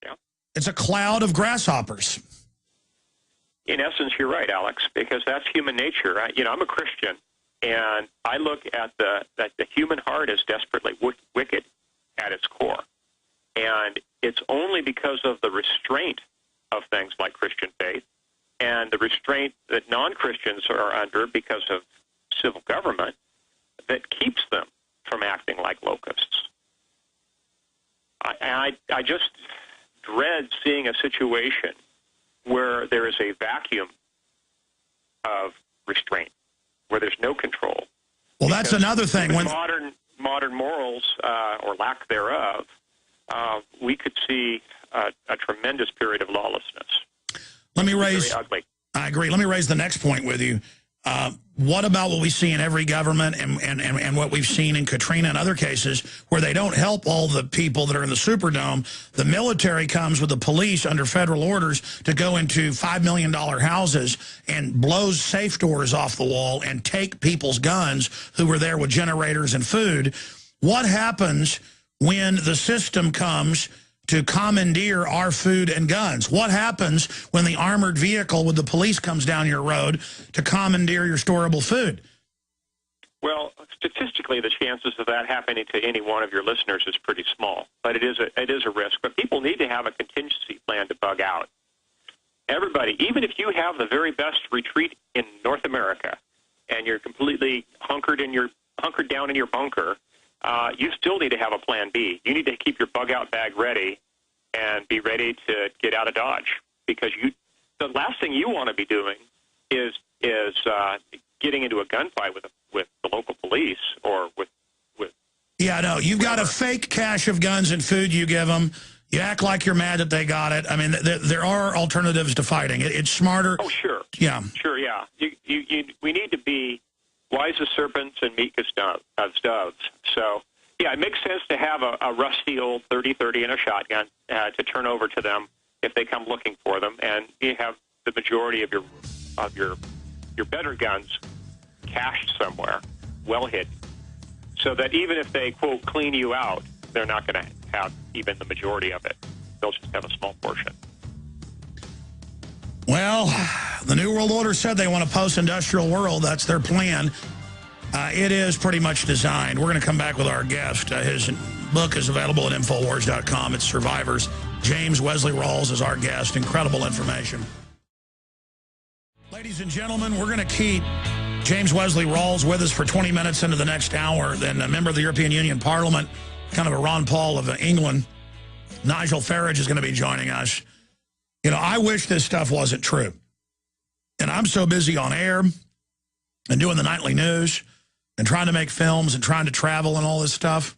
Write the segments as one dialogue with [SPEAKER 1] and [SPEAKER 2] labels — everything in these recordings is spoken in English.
[SPEAKER 1] Yeah.
[SPEAKER 2] It's a cloud of grasshoppers.
[SPEAKER 1] In essence, you're right, Alex, because that's human nature. I'm a Christian, and I look at that the human heart is desperately wicked at its core. And it's only because of the restraint of things like Christian faith and the restraint that non-Christians are under because of civil government that keeps them from acting like locusts. I just dread seeing a situation where there is a vacuum of restraint, where there's no control.
[SPEAKER 2] Well, that's another thing.
[SPEAKER 1] When modern morals, or lack thereof, we could see a tremendous period of lawlessness.
[SPEAKER 2] Let me raise.
[SPEAKER 1] Very ugly.
[SPEAKER 2] I agree. Let me raise the next point with you. What about what we see in every government and what we've seen in Katrina and other cases where they don't help all the people that are in the Superdome? The military comes with the police under federal orders to go into $5 million houses and blows safe doors off the wall and take people's guns who were there with generators and food. What happens when the system comes to commandeer our food and guns? What happens when the armored vehicle with the police comes down your road to commandeer your storable food?
[SPEAKER 1] Well, statistically, the chances of that happening to any one of your listeners is pretty small, but it is a risk. But people need to have a contingency plan to bug out. Everybody, even if you have the very best retreat in North America and you're completely hunkered down in your bunker, you still need to have a plan B. You need to keep your bug-out bag ready and be ready to get out of Dodge, because the last thing you want to be doing is getting into a gunfight with the local police or with.
[SPEAKER 2] Yeah, no, you've got a fake cache of guns and food you give them. You act like you're mad that they got it. I mean, there are alternatives to fighting. It's smarter.
[SPEAKER 1] Oh, sure.
[SPEAKER 2] Yeah.
[SPEAKER 1] Sure, yeah. We need to be wise as serpents and meek as doves. So, yeah, it makes sense to have a rusty old 30-30 and a shotgun to turn over to them if they come looking for them, and you have the majority of your better guns cached somewhere, well hidden, so that even if they, quote, clean you out, they're not going to have even the majority of it. They'll just have a small portion.
[SPEAKER 2] Well, the New World Order said they want a post-industrial world. That's their plan. It is pretty much designed. We're going to come back with our guest. His book is available at Infowars.com. It's Survivors. James Wesley Rawles is our guest. Incredible information. Ladies and gentlemen, we're going to keep James Wesley Rawles with us for 20 minutes into the next hour. Then a member of the European Union Parliament, kind of a Ron Paul of England, Nigel Farage, is going to be joining us. You know, I wish this stuff wasn't true. And I'm so busy on air and doing the nightly news and trying to make films and trying to travel and all this stuff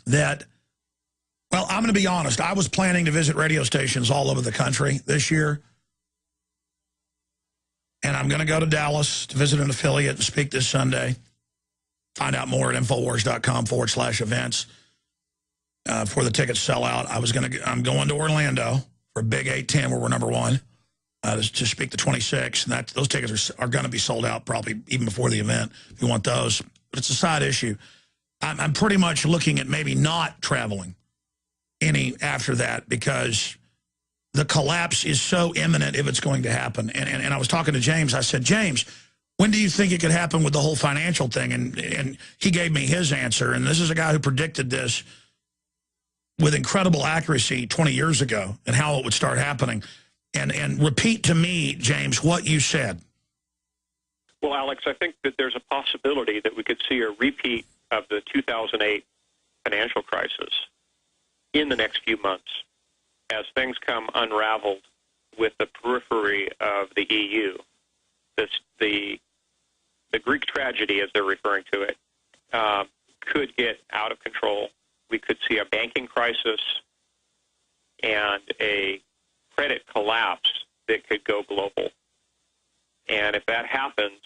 [SPEAKER 2] that, well, I'm going to be honest. I was planning to visit radio stations all over the country this year. And I'm going to go to Dallas to visit an affiliate and speak this Sunday. Find out more at Infowars.com/events. Before the tickets sell out, I'm going to Orlando for a big 810 where we're #1 to speak the 26th. And those tickets are going to be sold out probably even before the event if you want those. But it's a side issue. I'm pretty much looking at maybe not traveling any after that because the collapse is so imminent if it's going to happen. And I was talking to James. I said, James, when do you think it could happen with the whole financial thing? And he gave me his answer. And this is a guy who predicted this with incredible accuracy 20 years ago and how it would start happening. And repeat to me, James, what you said.
[SPEAKER 1] Well, Alex, I think that there's a possibility that we could see a repeat of the 2008 financial crisis in the next few months as things come unraveled with the periphery of the EU. The Greek tragedy, as they're referring to it, could get out of control. We could see a banking crisis and a credit collapse that could go global. And if that happens,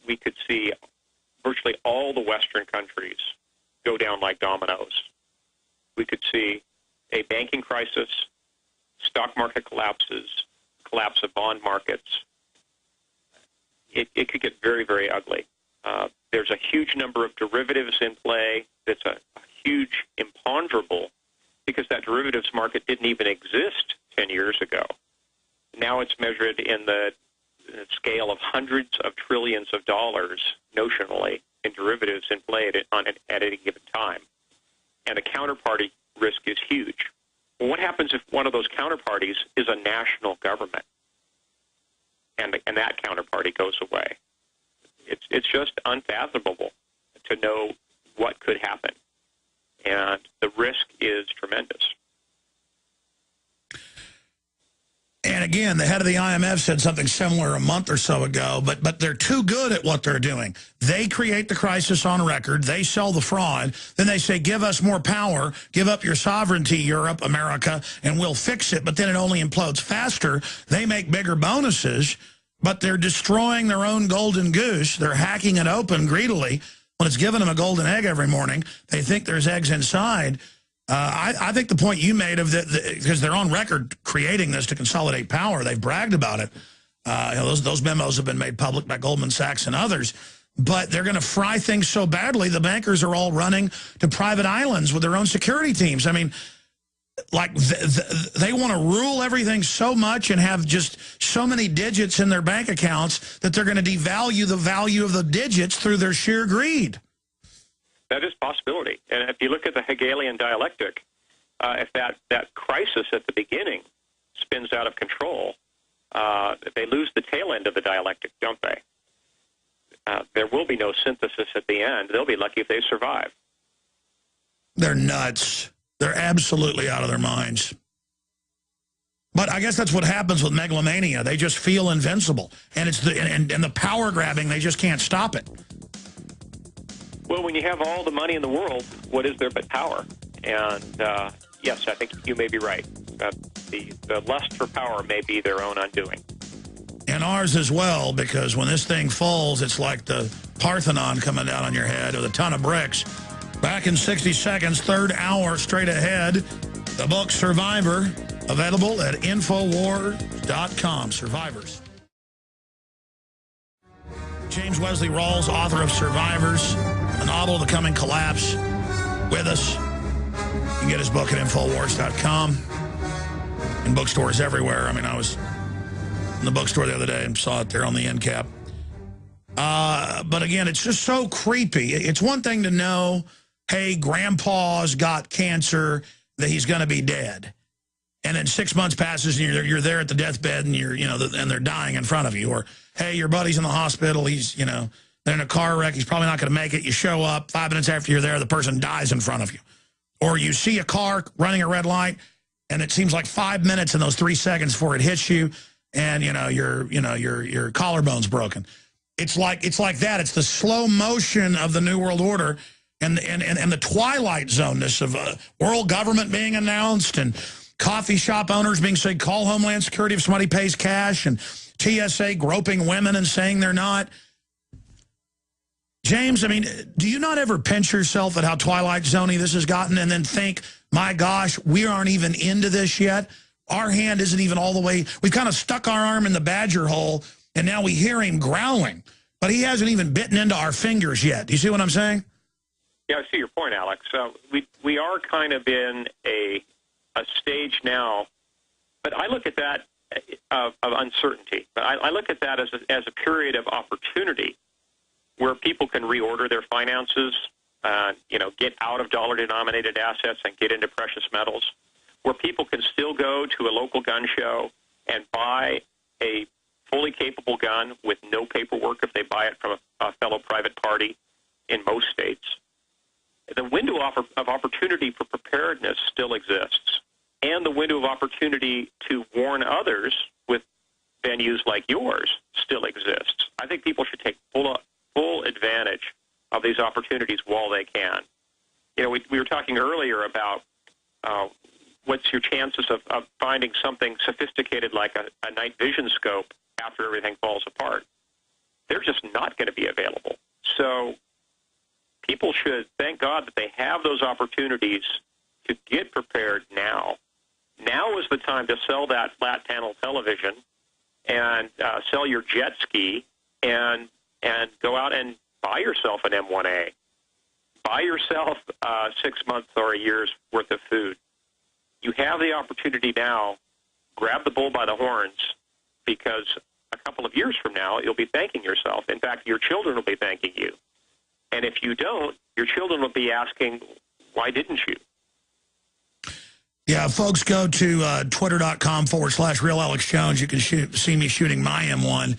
[SPEAKER 1] we could see virtually all the Western countries go down like dominoes. We could see a banking crisis, stock market collapses, collapse of bond markets. It could get very, very ugly. There's a huge number of derivatives in play. That's a huge imponderable because that derivatives market didn't even exist 10 years ago. Now it's measured in the scale of hundreds of trillions of dollars notionally in derivatives in play at any given time. And the counterparty risk is huge. Well, what happens if one of those counterparties is a national government and that counterparty goes away? It's just unfathomable to know what could happen. And the risk is tremendous.
[SPEAKER 2] And again, the head of the IMF said something similar a month or so ago, but they're too good at what they're doing. They create the crisis on record. They sell the fraud. Then they say, give us more power, give up your sovereignty, Europe, America, and we'll fix it. But then it only implodes faster. They make bigger bonuses, but they're destroying their own golden goose. They're hacking it open greedily. When it's giving them a golden egg every morning, they think there's eggs inside. I think the point you made of because they're on record creating this to consolidate power. They've bragged about it. Those memos have been made public by Goldman Sachs and others. But they're going to fry things so badly, the bankers are all running to private islands with their own security teams. I mean, like they want to rule everything so much and have just so many digits in their bank accounts that they're going to devalue the value of the digits through their sheer greed.
[SPEAKER 1] That is a possibility. And if you look at the Hegelian dialectic, if that crisis at the beginning spins out of control, they lose the tail end of the dialectic, don't they? There will be no synthesis at the end. They'll be lucky if they survive.
[SPEAKER 2] They're nuts. They're absolutely out of their minds. But I guess that's what happens with megalomania. They just feel invincible. And it's and the power grabbing, they just can't stop it.
[SPEAKER 1] Well, when you have all the money in the world, what is there but power? And yes, I think you may be right. The lust for power may be their own undoing.
[SPEAKER 2] And ours as well, because when this thing falls, it's like the Parthenon coming down on your head with a ton of bricks. Back in 60 seconds, third hour straight ahead, the book Survivor, available at Infowars.com. Survivors. James Wesley Rawles, author of Survivors, a novel of the coming collapse, with us. You can get his book at Infowars.com. In bookstores everywhere. I mean, I was in the bookstore the other day and saw it there on the end cap. But again, it's just so creepy. It's one thing to know, hey, grandpa's got cancer, that he's going to be dead. And then 6 months passes and you're there at the deathbed and and they're dying in front of you. Or, hey, your buddy's in the hospital. He's, they're in a car wreck. He's probably not going to make it. You show up 5 minutes after you're there, the person dies in front of you. Or you see a car running a red light and it seems like 5 minutes in those 3 seconds before it hits you and, your collarbone's broken. It's like that. It's the slow motion of the New World Order and the twilight zoneness of world government being announced and coffee shop owners being said, call Homeland Security if somebody pays cash, and TSA groping women and saying they're not. James, I mean, do you not ever pinch yourself at how twilight zone-y this has gotten and then think, my gosh, we aren't even into this yet? Our hand isn't even all the way. We've kind of stuck our arm in the badger hole, and now we hear him growling. But he hasn't even bitten into our fingers yet. Do you see what I'm saying?
[SPEAKER 1] Yeah, I see your point, Alex. We are kind of in a stage now, but I look at that of uncertainty. But I look at that as a period of opportunity where people can reorder their finances, get out of dollar-denominated assets and get into precious metals, where people can still go to a local gun show and buy a fully capable gun with no paperwork if they buy it from a fellow private party in most states. The window of opportunity for preparedness still exists, and the window of opportunity to warn others with venues like yours still exists. I think people should take full advantage of these opportunities while they can. We were talking earlier about what's your chances of finding something sophisticated like a night vision scope after everything falls apart. They're just not going to be available. So people should thank God that they have those opportunities to get prepared now. Now is the time to sell that flat panel television and sell your jet ski and go out and buy yourself an M1A. Buy yourself 6 months or a year's worth of food. You have the opportunity now. Grab the bull by the horns, because a couple of years from now, you'll be thanking yourself. In fact, your children will be thanking you. And if you don't, your children will be asking, why didn't you?
[SPEAKER 2] Yeah, folks, go to twitter.com/Real Alex Jones. You can see me shooting my M1.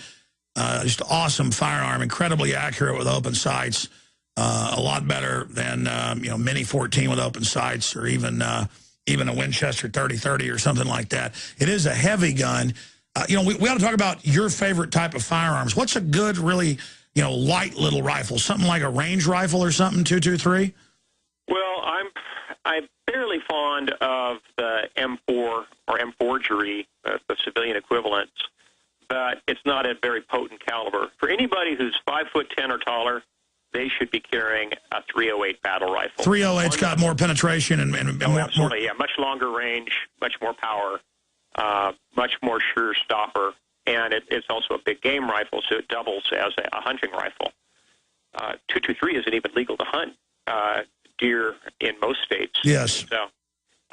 [SPEAKER 2] Just awesome firearm, incredibly accurate with open sights. A lot better than, Mini 14 with open sights, or even a Winchester 30-30 or something like that. It is a heavy gun. We ought to talk about your favorite type of firearms. What's a good, really, light little rifle? Something like a range rifle or something, .223?
[SPEAKER 1] Well, I'm fairly fond of the M4 or M4gery, the civilian equivalents, but it's not a very potent caliber. For anybody who's 5'10" or taller, they should be carrying a .308 battle rifle.
[SPEAKER 2] 308's got more penetration and more,
[SPEAKER 1] absolutely, yeah, much longer range, much more power, much more sure stopper, and it's also a big game rifle, so it doubles as a hunting rifle. .223 isn't even legal to hunt deer in most states.
[SPEAKER 2] Yes.
[SPEAKER 1] So,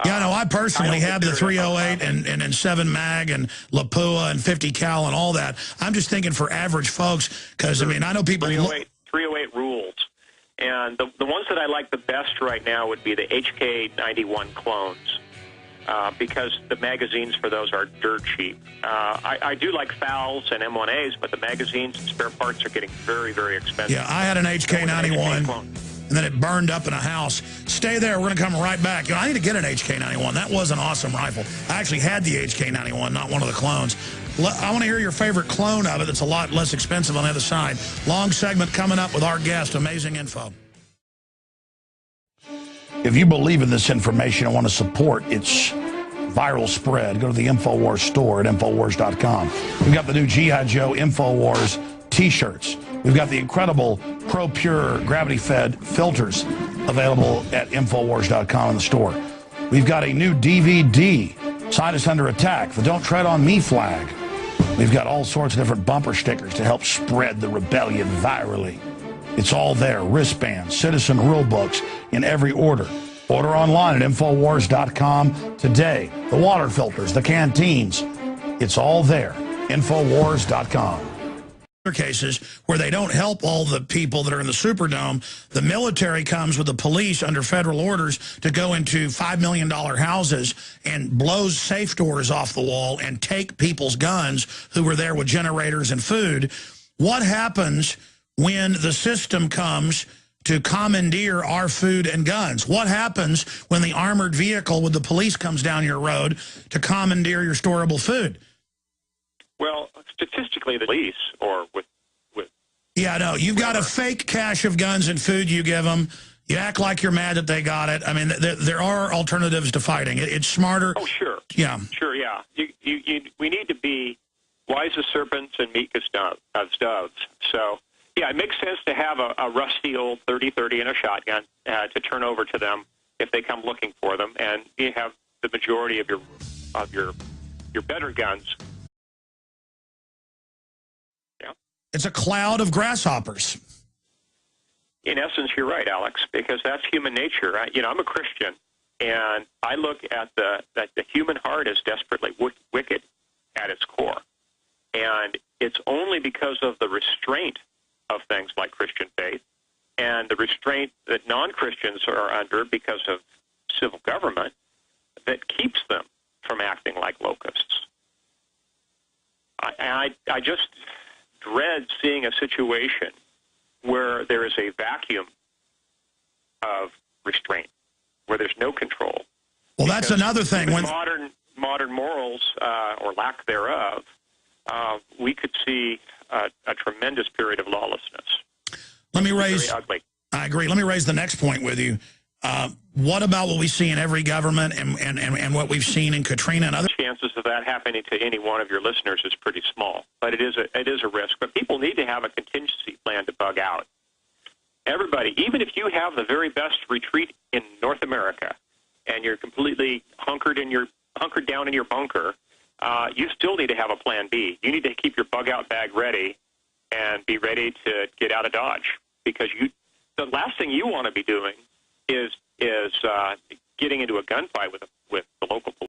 [SPEAKER 2] yeah, no, I personally have the 308 and 7 mag and Lapua and 50 cal and all that. I'm just thinking for average folks, because, I know people...
[SPEAKER 1] 308 rules. And the ones that I like the best right now would be the HK91 clones, because the magazines for those are dirt cheap. I do like FALs and M1As, but the magazines and spare parts are getting very, very expensive.
[SPEAKER 2] Yeah, I had an HK91, and then it burned up in a house. Stay there. We're going to come right back. I need to get an HK91. That was an awesome rifle. I actually had the HK91, not one of the clones. I want to hear your favorite clone of it that's a lot less expensive on the other side. Long segment coming up with our guest. Amazing info. If you believe in this information and want to support its viral spread, go to the InfoWars store at InfoWars.com. We've got the new G.I. Joe InfoWars T-shirts. We've got the incredible Pro Pure gravity-fed filters available at InfoWars.com in the store. We've got a new DVD, Scientists Under Attack, the Don't Tread on Me flag. We've got all sorts of different bumper stickers to help spread the rebellion virally. It's all there. Wristbands, citizen rule books in every order. Order online at InfoWars.com today. The water filters, the canteens, it's all there. InfoWars.com. Cases where they don't help all the people that are in the Superdome, the military comes with the police under federal orders to go into $5 million houses and blows safe doors off the wall and take people's guns who were there with generators and food. What happens when the system comes to commandeer our food and guns? What happens when the armored vehicle with the police comes down your road to commandeer your storable food?
[SPEAKER 1] Well, statistically, the police, or with
[SPEAKER 2] yeah, no, you've got a fake cache of guns and food you give them. You act like you're mad that they got it. I mean, there are alternatives to fighting. It's smarter.
[SPEAKER 1] Oh, sure.
[SPEAKER 2] Yeah.
[SPEAKER 1] Sure, yeah. We need to be wise as serpents and meek as doves. So, yeah, it makes sense to have a rusty old 30-30 and a shotgun to turn over to them if they come looking for them, and you have the majority of your better guns.
[SPEAKER 2] It's a cloud of grasshoppers.
[SPEAKER 1] In essence, you're right, Alex, because that's human nature. I'm a Christian, and I look at the human heart as desperately wicked at its core. And it's only because of the restraint of things like Christian faith and the restraint that non-Christians are under because of civil government that keeps them from acting like locusts. I just dread seeing a situation where there is a vacuum of restraint, where there's no control.
[SPEAKER 2] Well, that's another thing.
[SPEAKER 1] When modern morals, or lack thereof, we could see a tremendous period of lawlessness.
[SPEAKER 2] Let me raise.
[SPEAKER 1] Very ugly.
[SPEAKER 2] I agree. Let me raise the next point with you. What about what we see in every government and what we've seen in Katrina and other?
[SPEAKER 1] Chances of that happening to any one of your listeners is pretty small, but it is a risk. But people need to have a contingency plan to bug out. Everybody, even if you have the very best retreat in North America and you're completely hunkered down in your bunker, you still need to have a plan B. You need to keep your bug out bag ready and be ready to get out of Dodge, because the last thing you want to be doing is getting into a gunfight with the local